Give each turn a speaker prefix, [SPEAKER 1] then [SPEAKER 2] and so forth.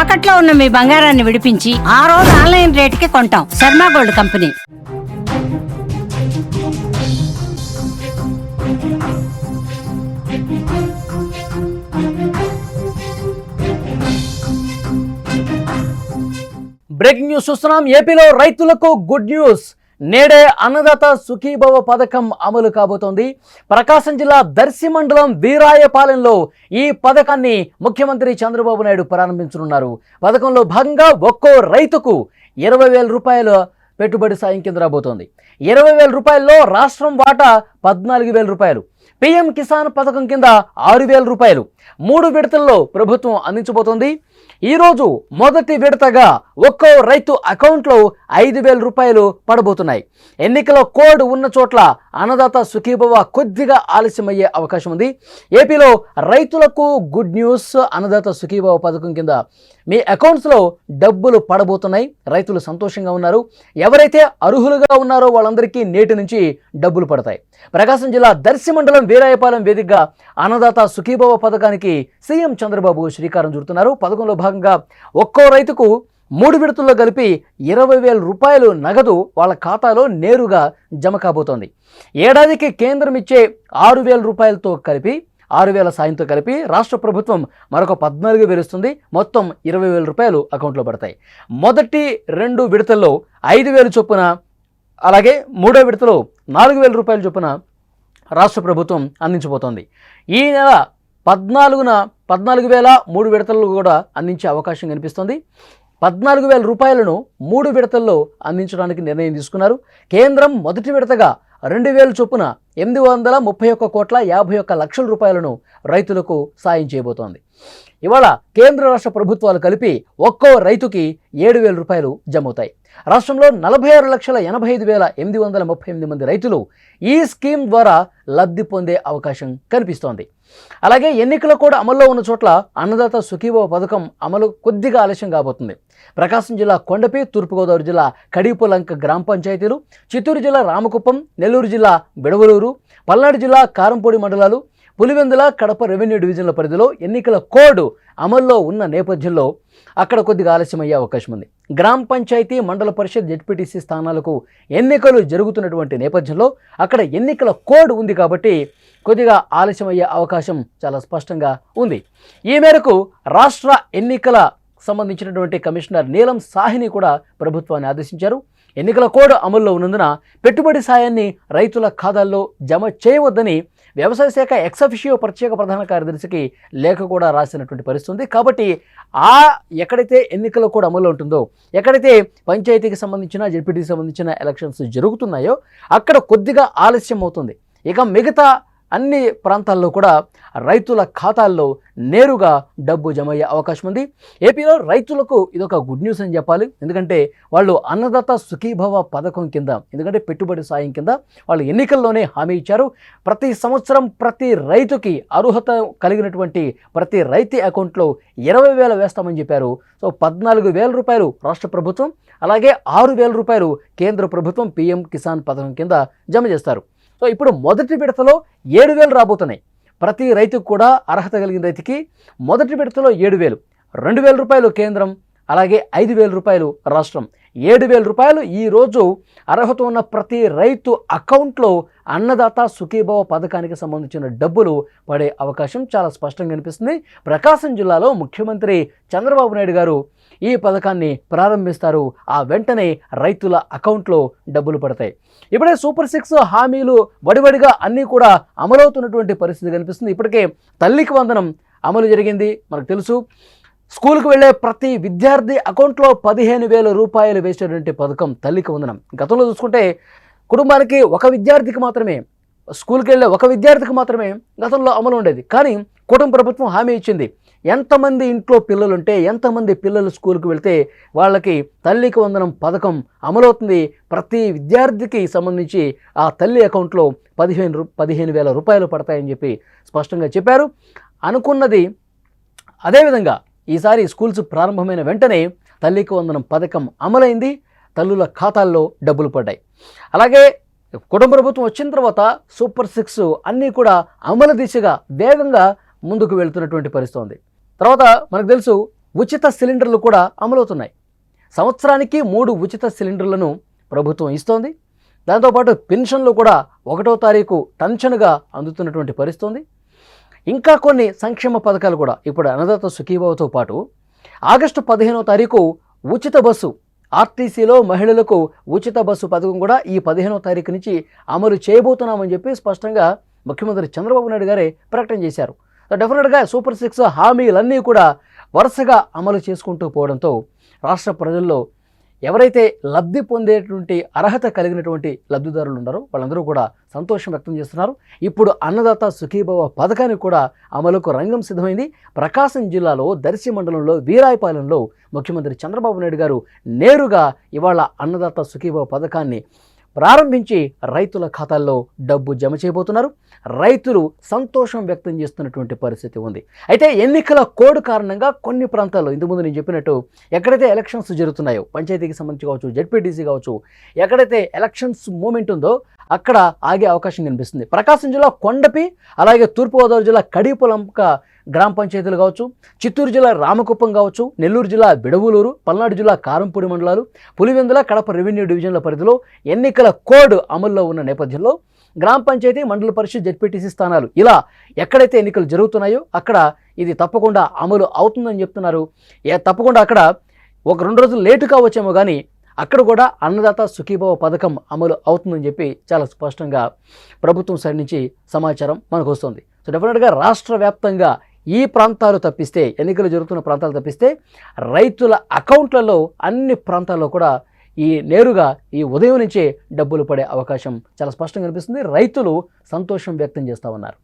[SPEAKER 1] తాకట్లో ఉన్న మీ బంగారాన్ని విడిపించి ఆ రోజు ఆన్లైన్ రేటుకి కొంటాం. Sharma gold company.
[SPEAKER 2] Breaking news చూస్తున్నాం. ఏపీలో రైతులకు గుడ్ న్యూస్. నేడే అన్నదాత సుఖీభవ పథకం అమలు కాబోతోంది. ప్రకాశం జిల్లా దర్శి మండలం వీరాయపాలెంలో ఈ పథకాన్ని ముఖ్యమంత్రి చంద్రబాబు నాయుడు ప్రారంభించనున్నారు. పథకంలో భాగంగా ఒక్కో రైతుకు 20,000 రూపాయల పెట్టుబడి సాయం కింద రాబోతోంది. 20,000 రూపాయల్లో రాష్ట్రం వాటా 14,000 రూపాయలు. పీఎం కిసాన్ పథకం కింద 6,000 రూపాయలు 3 విడతల్లో ప్రభుత్వం అందించబోతోంది. ఈరోజు మొదటి విడతగా ఒక్కో రైతు అకౌంట్లో 5,000 రూపాయలు పడబోతున్నాయి. ఎన్నికల కోడ్ ఉన్న చోట్ల అన్నదాత సుఖీభవ కొద్దిగా ఆలస్యమయ్యే అవకాశం ఉంది. ఏపీలో రైతులకు గుడ్ న్యూస్. అన్నదాత సుఖీభవ పథకం కింద మీ అకౌంట్స్లో డబ్బులు పడబోతున్నాయి. రైతులు సంతోషంగా ఉన్నారు. ఎవరైతే అర్హులుగా ఉన్నారో వాళ్ళందరికీ నేటి నుంచి డబ్బులు పడతాయి. ప్రకాశం జిల్లా దర్శి మండలం వీరాయపాలెం వేదికగా అన్నదాత సుఖీభవ పథకానికి సీఎం చంద్రబాబు శ్రీకారం చుడుతున్నారు. పథకంలో భాగంగా ఒక్కో రైతుకు 3 విడతల్లో కలిపి 20,000 రూపాయలు నగదు వాళ్ళ ఖాతాలో నేరుగా జమ కాబోతోంది. ఏడాదికి కేంద్రం ఇచ్చే 6,000 రూపాయలతో కలిపి 6,000 సాయంతో కలిపి రాష్ట్ర ప్రభుత్వం మరొక 14,000 ఇస్తుంది. మొత్తం 20,000 రూపాయలు అకౌంట్లో పడతాయి. మొదటి 2 విడతల్లో 5,000 చొప్పున, అలాగే 3వ విడతలో 4,000 రూపాయల చొప్పున రాష్ట్ర ప్రభుత్వం అందించబోతోంది. ఈ నెల 14న 14,000 3 విడతల్లో కూడా అందించే అవకాశం కనిపిస్తుంది. 14,000 రూపాయలను 3 విడతల్లో అందించడానికి నిర్ణయం తీసుకున్నారు. కేంద్రం మొదటి విడతగా 2,000 చొప్పున 831,51,51,00,000 రూపాయలను రైతులకు సాయం చేయబోతోంది. ఇవాళ కేంద్ర రాష్ట్ర ప్రభుత్వాలు కలిపి ఒక్కో రైతుకి 7,000 రూపాయలు జమవుతాయి. రాష్ట్రంలో 46,85,838 మంది రైతులు ఈ స్కీమ్ ద్వారా లబ్ధి పొందే అవకాశం కనిపిస్తోంది. అలాగే ఎన్నికల కూడా అమల్లో ఉన్న చోట్ల అన్నదాత సుఖీభవ పథకం అమలు కొద్దిగా ఆలస్యం కాబోతుంది. ప్రకాశం జిల్లా కొండపి, తూర్పుగోదావరి జిల్లా కడిపులంక గ్రామ పంచాయతీలు, చిత్తూరు జిల్లా రామకుప్పం, నెల్లూరు జిల్లా బిడవలూరు, పల్నాడు జిల్లా కారంపూడి మండలాలు, పులివెందుల, కడప రెవెన్యూ డివిజన్ల పరిధిలో ఎన్నికల కోడ్ అమల్లో ఉన్న నేపథ్యంలో అక్కడ కొద్దిగా ఆలస్యమయ్యే అవకాశం ఉంది. గ్రామ పంచాయతీ, మండల పరిషత్, జెడ్పీటీసీ స్థానాలకు ఎన్నికలు జరుగుతున్నటువంటి నేపథ్యంలో అక్కడ ఎన్నికల కోడ్ ఉంది కాబట్టి కొద్దిగా ఆలస్యమయ్యే అవకాశం చాలా స్పష్టంగా ఉంది. ఈ మేరకు రాష్ట్ర ఎన్నికల సంబంధించినటువంటి కమిషనర్ నీలం సాహ్ని కూడా ప్రభుత్వాన్ని ఆదేశించారు. ఎన్నికల కోడ్ అమల్లో ఉన్నందున పెట్టుబడి సాయాన్ని రైతుల ఖాతాల్లో జమ చేయవద్దని వ్యవసాయ శాఖ ఎక్సఫిషియో ప్రత్యేక ప్రధాన కార్యదర్శికి లేఖ కూడా రాసినటువంటి పరిస్థితి ఉంది. కాబట్టి ఎక్కడైతే ఎన్నికల కోడ్ అమల్లో ఉంటుందో, ఎక్కడైతే పంచాయతీకి సంబంధించిన, జెడ్పీటీకి సంబంధించిన ఎలక్షన్స్ జరుగుతున్నాయో అక్కడ కొద్దిగా ఆలస్యం అవుతుంది. ఇక మిగతా అన్ని ప్రాంతాల్లో కూడా రైతుల ఖాతాల్లో నేరుగా డబ్బు జమ అయ్యే అవకాశం ఉంది. ఏపీలో రైతులకు ఇదొక గుడ్ న్యూస్ అని చెప్పాలి. ఎందుకంటే వాళ్ళు అన్నదాత సుఖీభవ పథకం కింద, ఎందుకంటే పెట్టుబడి సాయం కింద వాళ్ళు ఎన్నికల్లోనే హామీ ఇచ్చారు. ప్రతి సంవత్సరం ప్రతి రైతుకి అర్హత కలిగినటువంటి ప్రతి రైతు అకౌంట్లో 20,000 వేస్తామని చెప్పారు. సో 14,000 రూపాయలు రాష్ట్ర ప్రభుత్వం, అలాగే 6,000 రూపాయలు కేంద్ర ప్రభుత్వం పీఎం కిసాన్ పథకం కింద జమ చేస్తారు. సో ఇప్పుడు మొదటి విడతలో 7,000 రాబోతున్నాయి. ప్రతి రైతుకు కూడా అర్హత కలిగిన రైతుకి మొదటి విడతలో 7,000, 2,000 రూపాయలు కేంద్రం, అలాగే 5,000 రూపాయలు రాష్ట్రం. 7,000 రూపాయలు ఈరోజు అర్హత ఉన్న ప్రతి రైతు అకౌంట్లో అన్నదాత సుఖీభవ పథకానికి సంబంధించిన డబ్బులు పడే అవకాశం చాలా స్పష్టంగా కనిపిస్తుంది. ప్రకాశం జిల్లాలో ముఖ్యమంత్రి చంద్రబాబు నాయుడు గారు ఈ పథకాన్ని ప్రారంభిస్తారు. ఆ వెంటనే రైతుల అకౌంట్లో డబ్బులు పడతాయి. ఇప్పుడే సూపర్ 6 హామీలు వడివడిగా అన్నీ కూడా అమలవుతున్నటువంటి పరిస్థితి కనిపిస్తుంది. ఇప్పటికే తల్లికి వందనం అమలు జరిగింది, మనకు తెలుసు. స్కూల్కి వెళ్ళే ప్రతి విద్యార్థి అకౌంట్లో 15,000 రూపాయలు వేసేటువంటి పథకం తల్లికి వందనం. గతంలో చూసుకుంటే కుటుంబానికి ఒక విద్యార్థికి మాత్రమే, స్కూల్కి వెళ్ళే ఒక విద్యార్థికి మాత్రమే గతంలో అమలు ఉండేది. కానీ కుటుంబ ప్రభుత్వం హామీ ఇచ్చింది, ఎంతమంది ఇంట్లో పిల్లలు ఉంటే, ఎంతమంది పిల్లలు స్కూల్కి వెళ్తే వాళ్ళకి తల్లికి వందనం పథకం అమలవుతుంది. ప్రతి విద్యార్థికి సంబంధించి ఆ తల్లి అకౌంట్లో 15,000 రూపాయలు పడతాయని చెప్పి స్పష్టంగా చెప్పారు. అనుకున్నది అదేవిధంగా ఈసారి స్కూల్స్ ప్రారంభమైన వెంటనే తల్లికి వందనం పథకం అమలైంది. తల్లుల ఖాతాల్లో డబ్బులు పడ్డాయి. అలాగే కుటుంబ ప్రభుత్వం వచ్చిన తర్వాత సూపర్ 6 అన్నీ కూడా అమలు దిశగా వేగంగా ముందుకు వెళ్తున్నటువంటి పరిస్థితి ఉంది. తర్వాత మనకు తెలుసు ఉచిత సిలిండర్లు కూడా అమలవుతున్నాయి. సంవత్సరానికి 3 ఉచిత సిలిండర్లను ప్రభుత్వం ఇస్తోంది. దాంతోపాటు పెన్షన్లు కూడా 1వ తారీఖు టంచనుగా అందుతున్నటువంటి పరిస్థితి ఉంది. ఇంకా కొన్ని సంక్షేమ పథకాలు కూడా ఇప్పుడు అన్నదాత సుఖీభావతో పాటు ఆగస్టు 15వ తారీఖు ఉచిత బస్సు, ఆర్టీసీలో మహిళలకు ఉచిత బస్సు పథకం కూడా ఈ 15వ తారీఖు నుంచి అమలు చేయబోతున్నామని చెప్పి స్పష్టంగా ముఖ్యమంత్రి చంద్రబాబు నాయుడు గారే ప్రకటన చేశారు. డెఫినెట్గా సూపర్ 6 హామీలన్నీ కూడా వరుసగా అమలు చేసుకుంటూ పోవడంతో రాష్ట్ర ప్రజల్లో ఎవరైతే లబ్ధి పొందేటువంటి అర్హత కలిగినటువంటి లబ్ధిదారులు ఉన్నారో వాళ్ళందరూ కూడా సంతోషం వ్యక్తం చేస్తున్నారు. ఇప్పుడు అన్నదాత సుఖీభవ పథకానికి కూడా అమలుకు రంగం సిద్ధమైంది. ప్రకాశం జిల్లాలో దర్శి మండలంలో వీరాయపాలెంలో ముఖ్యమంత్రి చంద్రబాబు నాయుడు గారు నేరుగా ఇవాళ అన్నదాత సుఖీభవ పథకాన్ని ప్రారంభించి రైతుల ఖాతాల్లో డబ్బు జమ చేయబోతున్నారు. రైతులు సంతోషం వ్యక్తం చేస్తున్నటువంటి పరిస్థితి ఉంది. అయితే ఎన్నికల కోడ్ కారణంగా కొన్ని ప్రాంతాల్లో ఇంతకుముందు నేను చెప్పినట్టు ఎక్కడైతే ఎలక్షన్స్ జరుగుతున్నాయో, పంచాయతీకి సంబంధించి కావచ్చు, జెడ్పీటీసీ కావచ్చు, ఎక్కడైతే ఎలక్షన్స్ మూమెంట్ ఉందో అక్కడ ఆగే అవకాశం కనిపిస్తుంది. ప్రకాశం జిల్లా కొండపి, అలాగే తూర్పుగోదావరి జిల్లా కడిపులంక గ్రామ పంచాయతీలు కావచ్చు, చిత్తూరు జిల్లా రామకుప్పం కావచ్చు, నెల్లూరు జిల్లా బిడవలూరు, పల్నాడు జిల్లా కారంపూడి మండలాలు, పులివెందుల, కడప రెవెన్యూ డివిజన్ల పరిధిలో ఎన్నికల కోడ్ అమల్లో ఉన్న నేపథ్యంలో గ్రామ పంచాయతీ, మండల పరిషత్, జెడ్పీటీసీ స్థానాలు ఇలా ఎక్కడైతే ఎన్నికలు జరుగుతున్నాయో అక్కడ ఇది తప్పకుండా అమలు అవుతుందని చెప్తున్నారు. తప్పకుండా అక్కడ 1-2 రోజులు లేటుగా వచ్చేమో కానీ అక్కడ కూడా అన్నదాత సుఖీభవ పథకం అమలు అవుతుందని చెప్పి చాలా స్పష్టంగా ప్రభుత్వం సైడ్ నుంచి సమాచారం మనకు వస్తుంది. సో డెఫినెట్గా రాష్ట్ర వ్యాప్తంగా ఈ ప్రాంతాలు తప్పిస్తే, ఎన్నికలు జరుగుతున్న ప్రాంతాలు తప్పిస్తే రైతుల అకౌంట్లలో అన్ని ప్రాంతాల్లో కూడా నేరుగా ఈ ఉదయం నుంచే డబ్బులు పడే అవకాశం చాలా స్పష్టంగా కనిపిస్తుంది. రైతులు సంతోషం వ్యక్తం చేస్తూ ఉన్నారు.